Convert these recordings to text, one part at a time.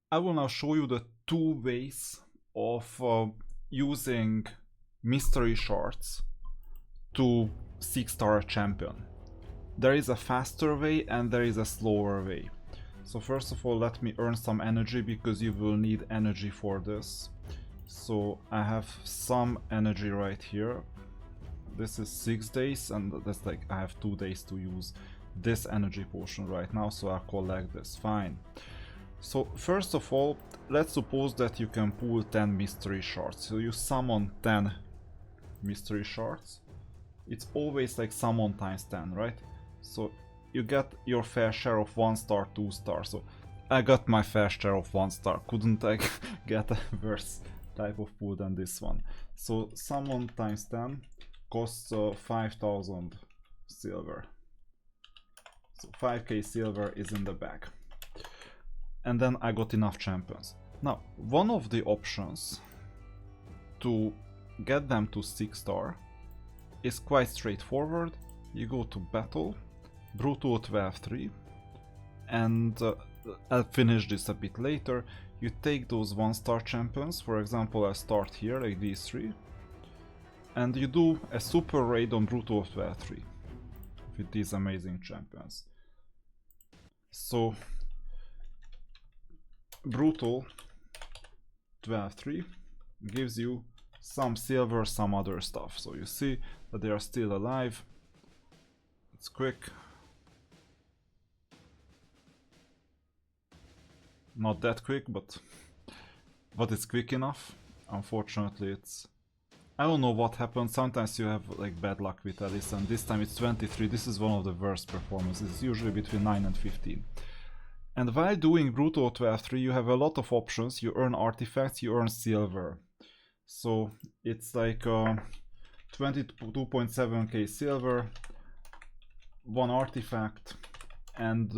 I will now show you the two ways of using mystery shards to 6-star champion. There is a faster way and there is a slower way. So first of all, let me earn some energy because you will need energy for this. So I have some energy right here. This is 6 days and that's like I have 2 days to use this energy potion right now, so I'll collect this. Fine. So first of all, let's suppose that you can pull 10 mystery shards. So you summon 10 mystery shards. It's always like summon times 10, right? So you get your fair share of 1 star, 2 star. So I got my fair share of 1 star. Couldn't I get a worse type of pull than this one? So summon times 10 costs 5000 silver. So 5k silver is in the bag. And then I got enough champions. Now, one of the options to get them to 6-star is quite straightforward. You go to battle, Brutal 12-3, and I'll finish this a bit later. You take those 1-star champions, for example I start here like these 3, and you do a super raid on Brutal 12-3 with these amazing champions. So Brutal 12-3 gives you some silver, some other stuff. So you see that they are still alive. It's quick. Not that quick, but it's quick enough. Unfortunately, it's... I don't know what happened. Sometimes you have like bad luck with Alice, and this time it's 23. This is one of the worst performances. It's usually between 9 and 15. And while doing Brutal 12-3, you have a lot of options. You earn artifacts, you earn silver. So it's like 22.7k silver, 1 artifact, and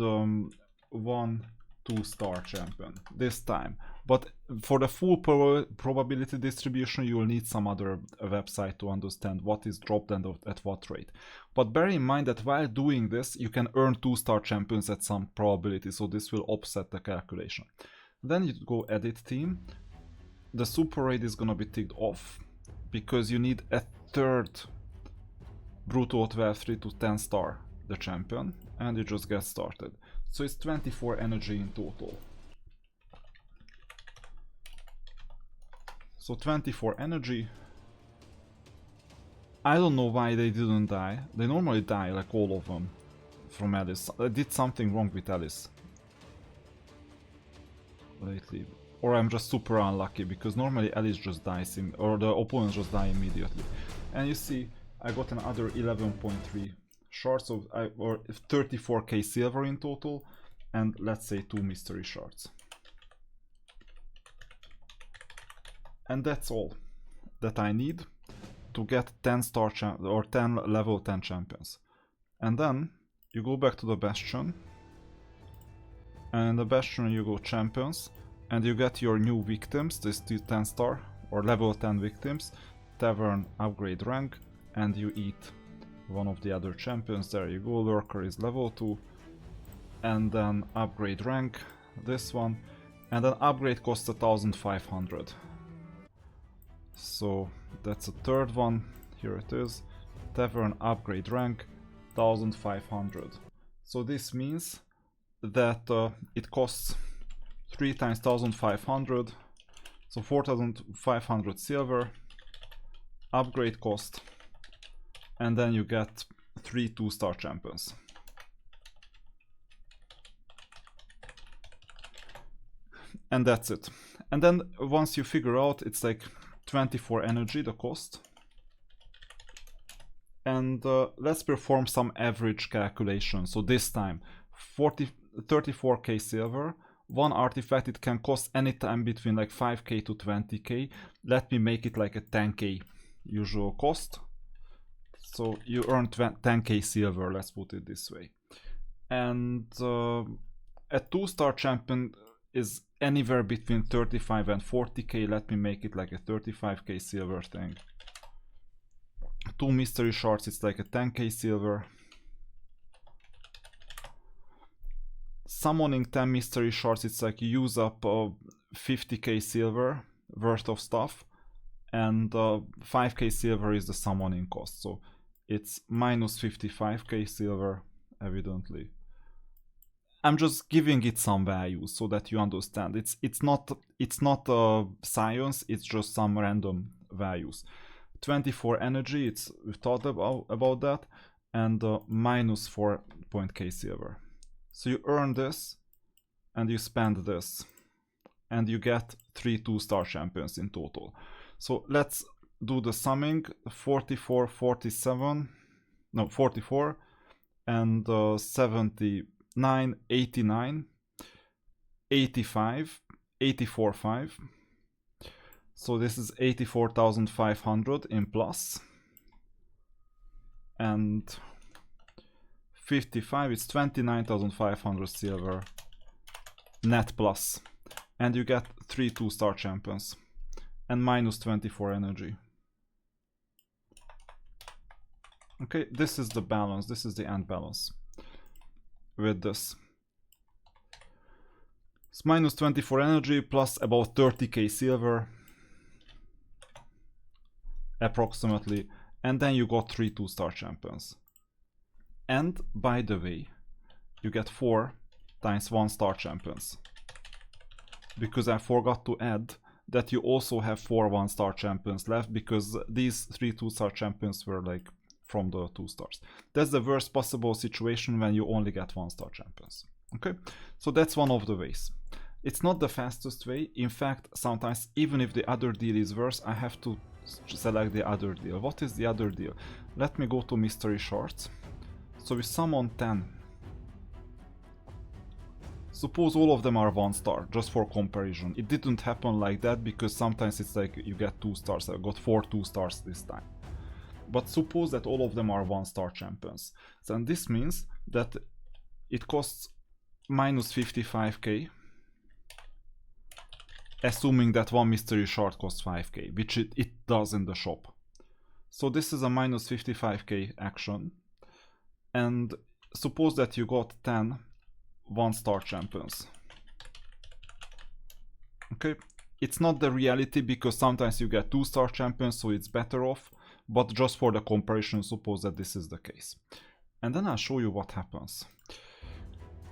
1 2-star champion this time. But for the full probability distribution, you will need some other website to understand what is dropped and at what rate. But bear in mind that while doing this, you can earn 2-star champions at some probability, so this will offset the calculation. Then you go edit team. The super raid is gonna be ticked off because you need a third Brutal 12-3 to 10-star the champion, and you just get started. So it's 24 energy in total. So 24 energy. I don't know why they didn't die. They normally die, like all of them, from Alice. I did something wrong with Alice lately. Or I'm just super unlucky, because normally Alice just dies, or the opponents just die immediately. And you see, I got another 11.3 shards, or 34k silver in total, and let's say 2 mystery shards. And that's all that I need to get 10-star or 10 level 10 champions. And then you go back to the Bastion, and in the Bastion you go champions, and you get your new victims, this 10-star or level 10 victims, tavern upgrade rank, and you eat one of the other champions. There you go, Lurker is level 2, and then upgrade rank, this one, and then upgrade costs 1500. So that's a third one, here it is, tavern upgrade rank 1500. So this means that it costs 3 times 1500, so 4500 silver, upgrade cost, and then you get 3 2-star champions. And that's it. And then once you figure out, it's like 24 energy, the cost. And let's perform some average calculation. So this time, 34k silver, 1 artifact, it can cost any time between like 5k to 20k. Let me make it like a 10k usual cost. So you earn 10k silver, let's put it this way. And a 2-star champion is anywhere between 35 and 40k. Let me make it like a 35k silver thing. 2 mystery shards, it's like a 10k silver. summoning 10 mystery shards, it's like you use up 50k silver worth of stuff, and 5k silver is the summoning cost, so it's minus 55k silver, evidently. I'm just giving it some values so that you understand. It's not science, it's just some random values. 24 energy, we've thought about that, and minus 4.k silver. So you earn this, and you spend this, and you get 3 2-star champions in total. So let's do the summing. 44, 47, no, 44, and 79, 89, 85, 84.5. So this is 84,500 in plus, and 55 is 29,500 silver net plus, and you get 3 2-star champions and minus 24 energy. Okay, this is the balance, this is the end balance with this. It's minus 24 energy plus about 30k silver approximately, and then you got 3 2-star champions. And by the way, you get 4 times 1-star champions, because I forgot to add that you also have 4 1-star champions left, because these 3 2-star champions were like from the 2 stars. That's the worst possible situation when you only get 1-star champions. Okay, so that's one of the ways. It's not the fastest way. In fact, sometimes even if the other deal is worse, I have to select the other deal. What is the other deal? Let me go to mystery shards. So we summon 10. Suppose all of them are 1-star, just for comparison. It didn't happen like that because sometimes it's like you get 2 stars. I got 4 2-stars this time. But suppose that all of them are 1-star champions. Then this means that it costs minus 55k, assuming that one mystery shard costs 5k, which it does in the shop. So this is a minus 55k action. And suppose that you got 10 1-star champions. Okay, it's not the reality because sometimes you get 2-star champions, so it's better off, but just for the comparison, suppose that this is the case. And then I'll show you what happens.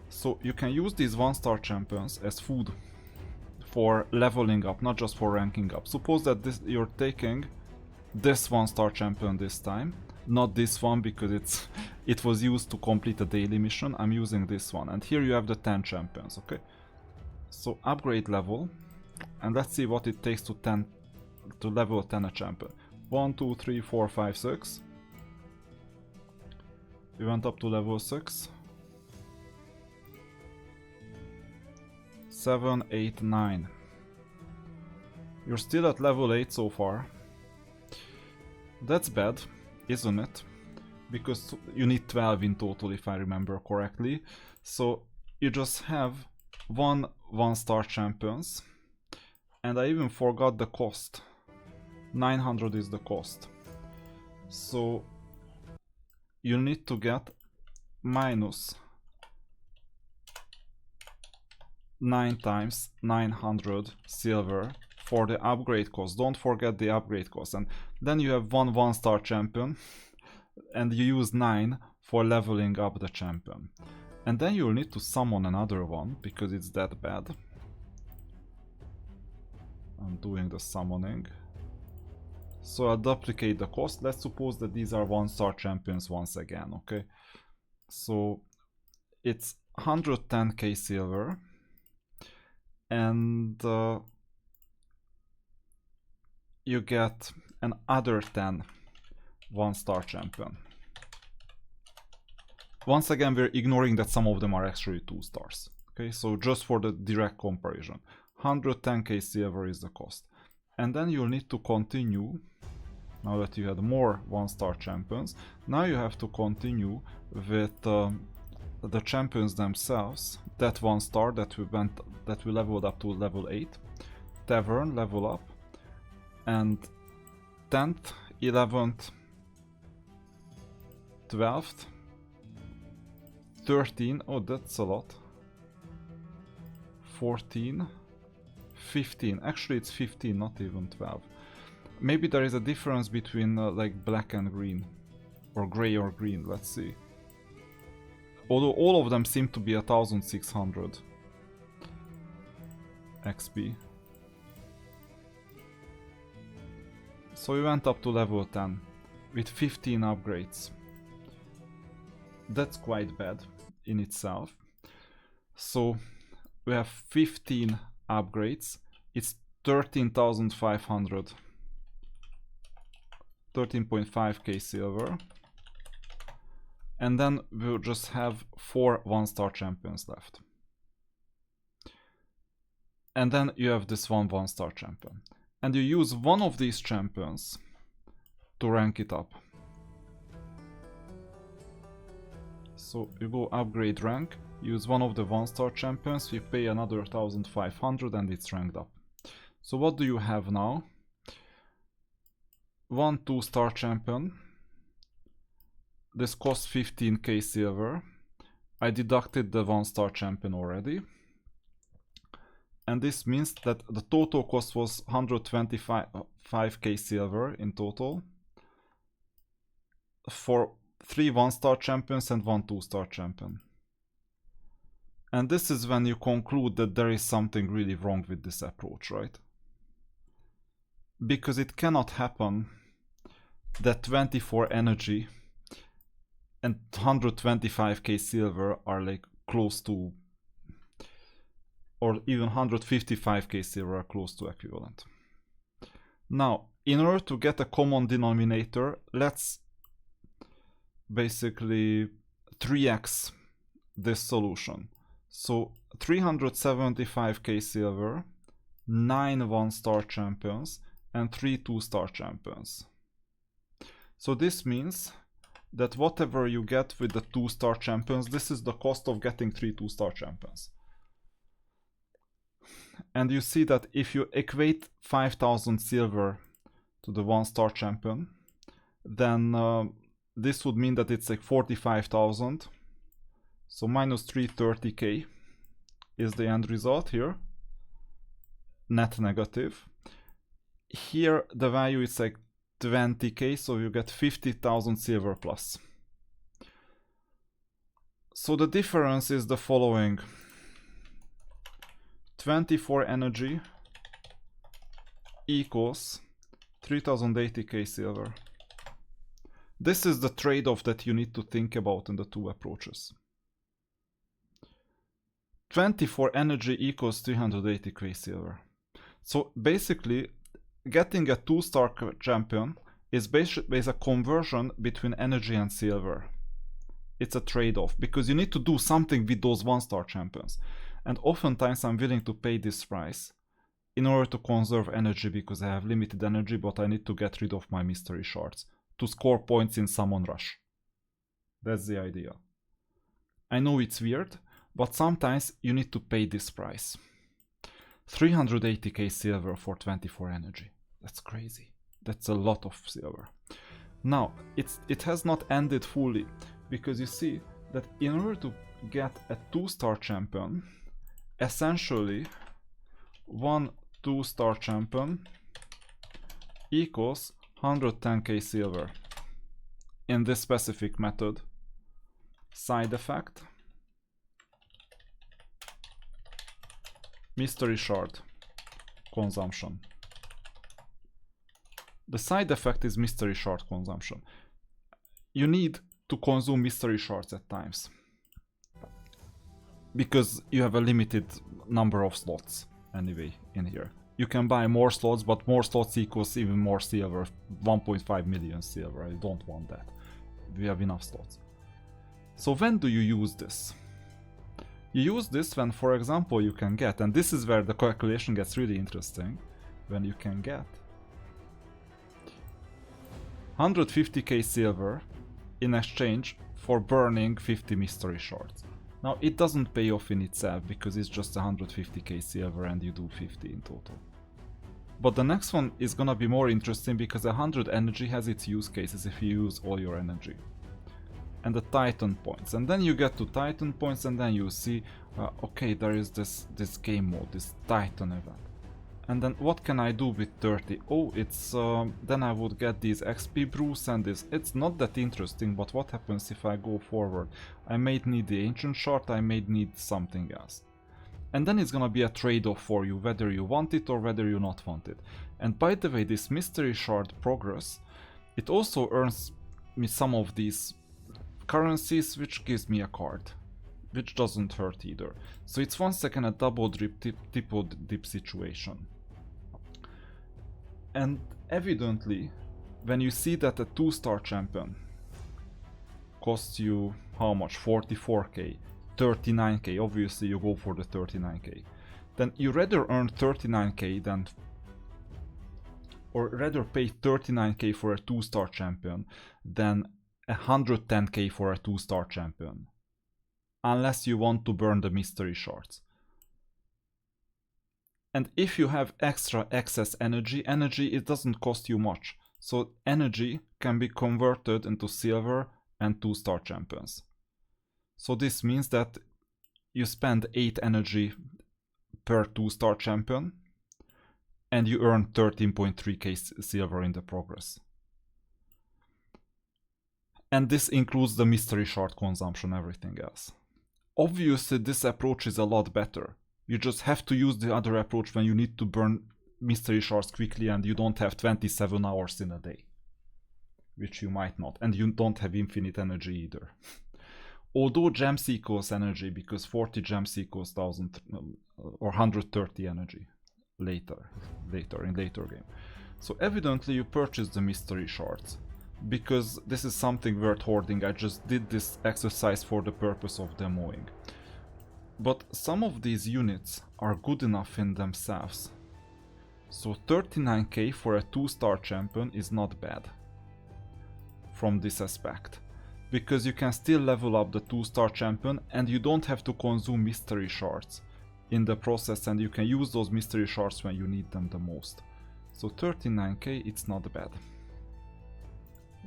So you can use these 1-star champions as food for leveling up, not just for ranking up. Suppose that you're taking this 1-star champion this time, not this one because it was used to complete a daily mission. I'm using this one, and here you have the 10 champions. Okay, so upgrade level, and let's see what it takes to level 10 a champion. 1 2 3 4 5 6. We went up to level 6. 7 8 9. You're still at level 8 so far. That's bad, isn't it? Because you need 12 in total, if I remember correctly. So you just have 1-star champions, and I even forgot the cost. 900 is the cost. So you need to get minus 9 times 900 silver for the upgrade cost. Don't forget the upgrade cost. And then you have 1-star champion, and you use 9 for leveling up the champion. And then you'll need to summon another one because it's that bad. I'm doing the summoning. So I'll duplicate the cost. Let's suppose that these are 1-star champions once again, okay? So it's 110k silver, and you get another 10 1-star champion. Once again, we're ignoring that some of them are actually 2 stars. Okay, so just for the direct comparison, 110k silver is the cost. And then you'll need to continue, now that you had more 1-star champions, now you have to continue with the champions themselves. That 1-star that we leveled up to level 8. Tavern, level up. And 10th, 11th, 12th, 13, oh that's a lot, 14, 15. Actually it's 15, not even 12. Maybe there is a difference between like black and green, or gray or green, let's see. Although all of them seem to be 1600 XP. So we went up to level 10 with 15 upgrades. That's quite bad in itself. So we have 15 upgrades. It's 13,500. 13.5k silver. And then we'll just have 4 1-star champions left. And then you have this one 1-star champion. And you use one of these champions to rank it up. So you go upgrade rank, use one of the 1-star champions, you pay another 1500 and it's ranked up. So what do you have now? One 2-star champion. This costs 15k silver. I deducted the 1-star champion already. And this means that the total cost was 125k silver in total for 3 1-star champions and 1 2-star champion. And this is when you conclude that there is something really wrong with this approach, right? Because it cannot happen that 24 energy and 125k silver are like close to, or even 155k silver are close to equivalent. Now, in order to get a common denominator, let's basically 3x this solution. So 375k silver, 9 1-star champions, and 3 2-star champions. So this means that whatever you get with the 2-star champions, this is the cost of getting 3 2-star champions. And you see that if you equate 5000 silver to the 1-star champion, then this would mean that it's like 45,000. So minus 330k is the end result here. Net negative. Here the value is like 20k, so you get 50,000 silver plus. So the difference is the following. 24 energy equals 3080k silver. This is the trade-off that you need to think about in the two approaches. 24 energy equals 380k silver. So basically, getting a 2-star champion is basically a conversion between energy and silver. It's a trade-off because you need to do something with those 1-star champions. And oftentimes I'm willing to pay this price in order to conserve energy because I have limited energy, but I need to get rid of my mystery shards to score points in Summon Rush. That's the idea. I know it's weird, but sometimes you need to pay this price. 380k silver for 24 energy. That's crazy. That's a lot of silver. Now, it has not ended fully, because you see that in order to get a 2-star champion, essentially one 2-star champion equals 110k silver in this specific method. Side effect, mystery shard consumption. The side effect is mystery shard consumption. You need to consume mystery shards at times because you have a limited number of slots anyway in here. You can buy more slots, but more slots equals even more silver. 1.5 million silver. I don't want that. We have enough slots. So when do you use this? You use this when, for example, you can get, and this is where the calculation gets really interesting, when you can get 150k silver in exchange for burning 50 mystery shards. Now it doesn't pay off in itself because it's just 150k silver and you do 50 in total. But the next one is gonna be more interesting because 100 energy has its use cases if you use all your energy. And the Titan points. And then you get to Titan points and then you see Okay, there is this game mode, this Titan event. And then what can I do with 30? Oh, it's then I would get these XP brews and this. It's not that interesting, but what happens if I go forward? I may need the ancient shard, I may need something else. And then it's gonna be a trade-off for you, whether you want it or whether you not want it. And by the way, this mystery shard progress, it also earns me some of these currencies, which gives me a card, which doesn't hurt either. So it's once again a double triple dip situation. And evidently, when you see that a 2-star champion costs you how much? 44k, 39k, obviously you go for the 39k. Then you rather earn 39k than, or rather pay 39k for a 2-star champion than 110k for a 2-star champion. Unless you want to burn the mystery shards. And if you have extra excess energy, it doesn't cost you much. So energy can be converted into silver and 2-star champions. So this means that you spend 8 energy per 2-star champion and you earn 13.3k silver in the progress. And this includes the mystery shard consumption, everything else. Obviously this approach is a lot better. You just have to use the other approach when you need to burn mystery shards quickly and you don't have 27 hours in a day. Which you might not. And you don't have infinite energy either. Although gems equals energy, because 40 gems equals 1000 or 130 energy later in later game. So evidently you purchase the mystery shards, because this is something worth hoarding. I just did this exercise for the purpose of demoing. But some of these units are good enough in themselves. So 39k for a 2-star champion is not bad from this aspect, because you can still level up the 2-star champion and you don't have to consume mystery shards in the process, and you can use those mystery shards when you need them the most. So 39k, it's not bad.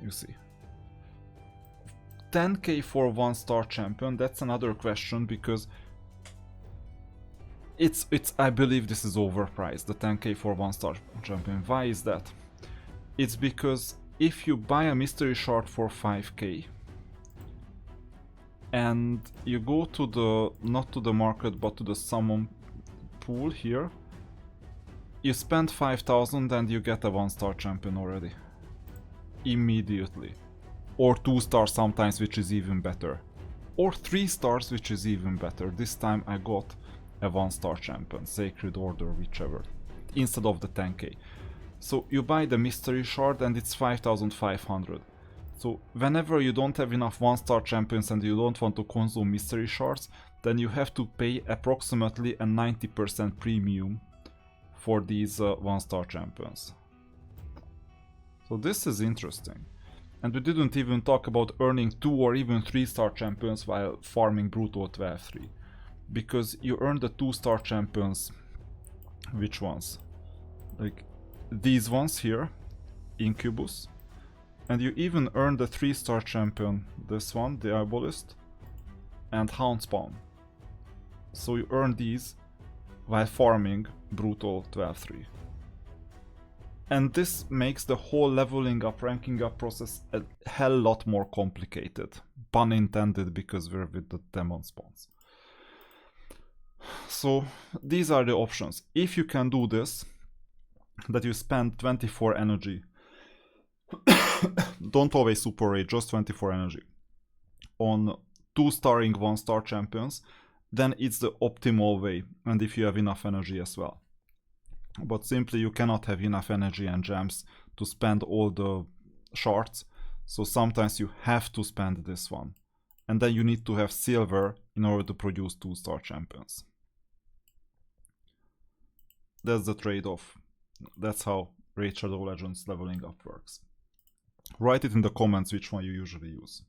You see. 10k for 1-star champion, that's another question, because I believe this is overpriced, the 10k for 1-star champion. Why is that? It's because if you buy a mystery shard for 5k and you go to the, not to the market but to the summon pool here, you spend 5000 and you get a 1-star champion already. Immediately. Or 2-star sometimes, which is even better. Or 3 stars, which is even better. This time I got a 1-star champion, Sacred Order, whichever, instead of the 10k. So you buy the mystery shard and it's 5500. So whenever you don't have enough 1-star champions and you don't want to consume mystery shards, then you have to pay approximately a 90% premium for these 1-star champions. So this is interesting. And we didn't even talk about earning 2 or even 3-star champions while farming Brutal 12-3. Because you earn the 2-star champions. Which ones? Like these ones here, Incubus. And you even earn the 3-star champion, this one, the Diabolist, and Houndspawn. So you earn these while farming Brutal 12-3. And this makes the whole leveling up, ranking up process a hell lot more complicated. Pun intended, because we're with the demon spawns. So these are the options. If you can do this, that you spend 24 energy, don't always super rate, just 24 energy, on 2-starring 1-star champions, then it's the optimal way, and if you have enough energy as well. But simply you cannot have enough energy and gems to spend all the shards, so sometimes you have to spend this one. And then you need to have silver in order to produce 2-star champions. That's the trade-off. That's how Raid Shadow Legends leveling up works. Write it in the comments which one you usually use.